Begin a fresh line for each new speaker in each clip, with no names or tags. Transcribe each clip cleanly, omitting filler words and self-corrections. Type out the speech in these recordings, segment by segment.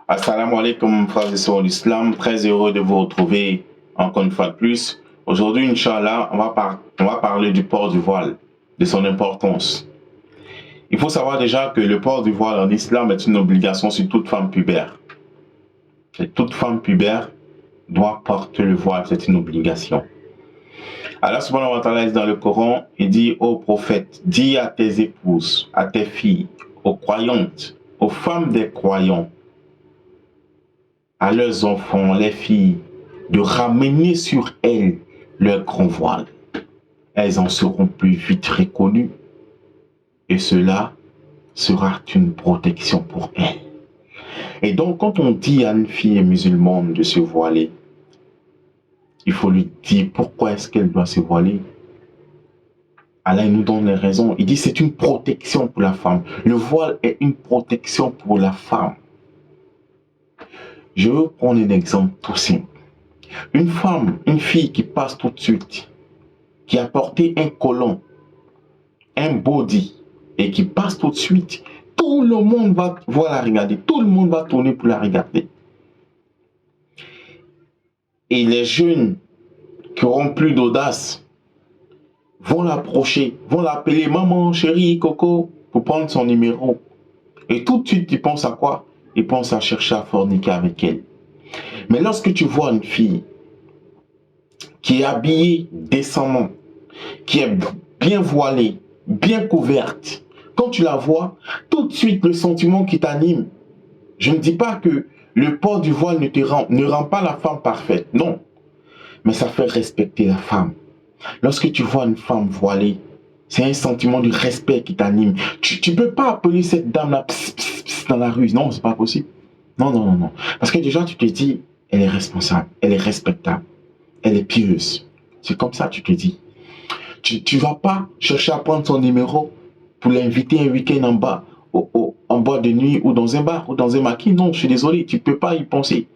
Assalamu alaikum, frères et sœurs de l'islam. Très heureux de vous retrouver encore une fois de plus. Aujourd'hui, Inch'Allah, on va parler du port du voile, de son importance. Il faut savoir déjà que le port du voile en islam est une obligation sur toute femme pubère. Et toute femme pubère doit porter le voile, c'est une obligation. Allah subhanahu wa ta'ala dit dans le Coran, il dit ô prophète, dis à tes épouses, à tes filles, aux croyantes, aux femmes des croyants, à leurs enfants, les filles, de ramener sur elles leur grand voile. Elles en seront plus vite reconnues et cela sera une protection pour elles. Et donc, quand on dit à une fille musulmane de se voiler, il faut lui dire pourquoi est-ce qu'elle doit se voiler. Allah nous donne les raisons. Il dit c'est une protection pour la femme. Le voile est une protection pour la femme. Je veux prendre un exemple tout simple. Une femme, une fille qui passe tout de suite, qui a porté un collant, un body, et qui passe tout de suite, tout le monde va la regarder, tout le monde va tourner pour la regarder. Et les jeunes qui auront plus d'audace vont l'approcher, vont l'appeler maman, chérie, coco, pour prendre son numéro. Et tout de suite, ils pensent à quoi? Ils pensent à chercher à forniquer avec elle. Mais lorsque tu vois une fille qui est habillée décemment, qui est bien voilée, bien couverte, quand tu la vois, tout de suite le sentiment qui t'anime, je ne dis pas que le port du voile ne rend pas la femme parfaite, non, mais ça fait respecter la femme. Lorsque tu vois une femme voilée, c'est un sentiment de respect qui t'anime. Tu ne peux pas appeler cette dame-là dans la rue, non, c'est pas possible. Non, non, non, non. Parce que déjà, tu te dis, elle est responsable, elle est respectable, elle est pieuse. C'est comme ça, tu te dis. Tu ne vas pas chercher à prendre son numéro pour l'inviter un week-end en bas, en boîte de nuit ou dans un bar ou dans un maquis. Non, je suis désolé, tu ne peux pas y penser.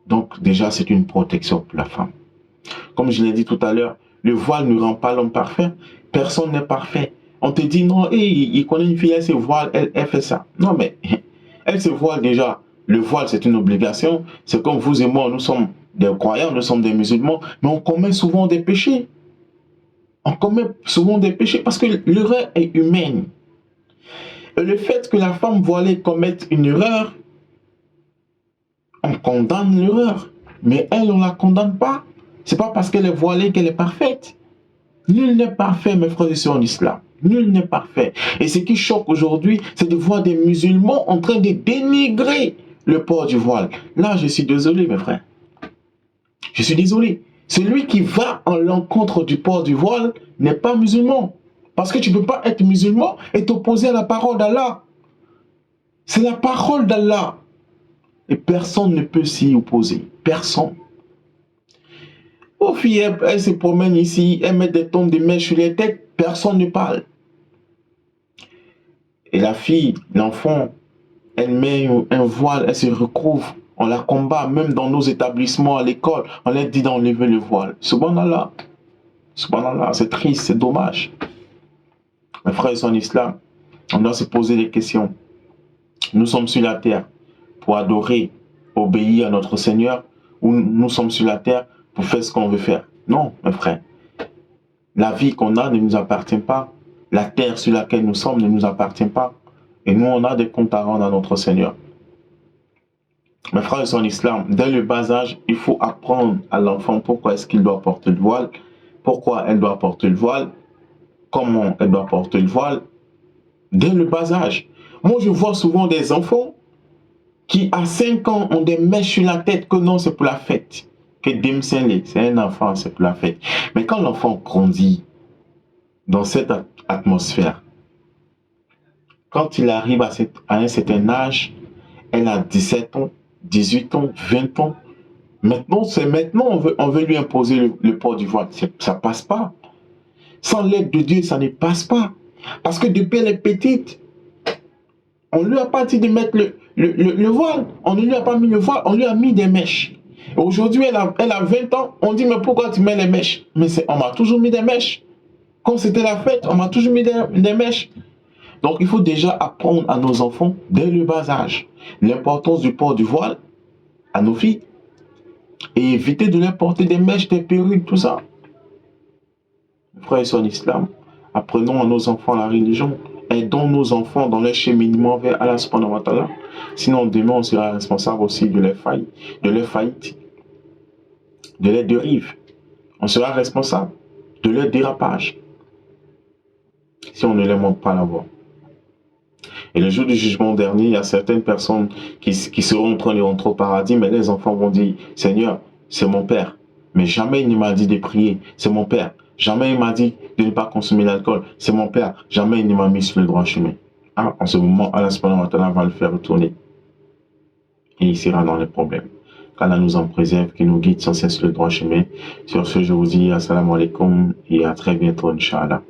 Donc, déjà, c'est une protection pour la femme. Comme je l'ai dit tout à l'heure, le voile ne rend pas l'homme parfait. Personne n'est parfait. On te dit, non, il connaît une fille, elle se voile, elle fait ça. Non, mais elle se voile déjà. Le voile, c'est une obligation. C'est comme vous et moi, nous sommes des croyants, nous sommes des musulmans, mais on commet souvent des péchés. On commet souvent des péchés parce que l'erreur est humaine. Et le fait que la femme voilée commette une erreur, on condamne l'erreur. Mais elle, on ne la condamne pas. Ce n'est pas parce qu'elle est voilée qu'elle est parfaite. Nul n'est parfait, mes frères et sœurs en islam. Nul n'est parfait. Et ce qui choque aujourd'hui, c'est de voir des musulmans en train de dénigrer le port du voile. Là, je suis désolé, mes frères. Je suis désolé. Celui qui va en l'encontre du port du voile n'est pas musulman. Parce que tu ne peux pas être musulman et t'opposer à la parole d'Allah. C'est la parole d'Allah. Et personne ne peut s'y opposer. Personne. Aux filles, elles se promènent ici, elles mettent des tonnes de mèches sur les têtes, personne ne parle. Et la fille, l'enfant, elle met un voile, elle se recouvre. On la combat, même dans nos établissements, à l'école, on leur dit d'enlever le voile. Subhanallah. Subhanallah, c'est triste, c'est dommage. Mes frères sont en islam, on doit se poser des questions. Nous sommes sur la terre pour adorer, obéir à notre Seigneur, ou nous sommes sur la terre pour faire ce qu'on veut faire. Non, mes frères. La vie qu'on a ne nous appartient pas. La terre sur laquelle nous sommes ne nous appartient pas. Et nous, on a des comptes à rendre à notre Seigneur. Mes frères sont en islam, dès le bas âge, il faut apprendre à l'enfant pourquoi est-ce qu'il doit porter le voile, pourquoi elle doit porter le voile, comment elle doit porter le voile, dès le bas âge. Moi, je vois souvent des enfants qui, à 5 ans, ont des mèches sur la tête que non, c'est pour la fête. Que Demsele, c'est un enfant, c'est pour la fête. Mais quand l'enfant grandit dans cette atmosphère, quand il arrive à un certain âge, elle a 17 ans, 18 ans, 20 ans, maintenant, on veut lui imposer le port du voile. Ça ne passe pas. Sans l'aide de Dieu, ça ne passe pas. Parce que depuis elle est petite, on ne lui a pas dit de mettre le voile. On ne lui a pas mis le voile, on lui a mis des mèches. Aujourd'hui, elle a 20 ans, on dit mais pourquoi tu mets les mèches? Mais on m'a toujours mis des mèches. Quand c'était la fête, on m'a toujours mis des mèches. Donc, il faut déjà apprendre à nos enfants, dès le bas âge, l'importance du port du voile à nos filles et éviter de leur porter des mèches, des perruques, tout ça. Frères et sœurs en islam, apprenons à nos enfants la religion, aidons nos enfants dans leur cheminement vers Allah subhanahu wa ta'ala. Sinon, demain, on sera responsable aussi de leur faillite, de leur dérive. On sera responsable de leur dérapage si on ne leur montre pas la voie. Et le jour du jugement dernier, il y a certaines personnes qui seront en train de rentrer au paradis, mais les enfants vont dire, Seigneur, c'est mon père, mais jamais il ne m'a dit de prier, c'est mon père. Jamais il m'a dit de ne pas consommer l'alcool, c'est mon père. Jamais il ne m'a mis sur le droit chemin. Ah, en ce moment, Allah subhanahu wa ta'ala va le faire retourner. Et il sera dans les problèmes. Qu'Allah nous en préserve, qu'il nous guide sans cesse sur le droit chemin. Sur ce, je vous dis assalamu alaikum et à très bientôt, Inch'Allah.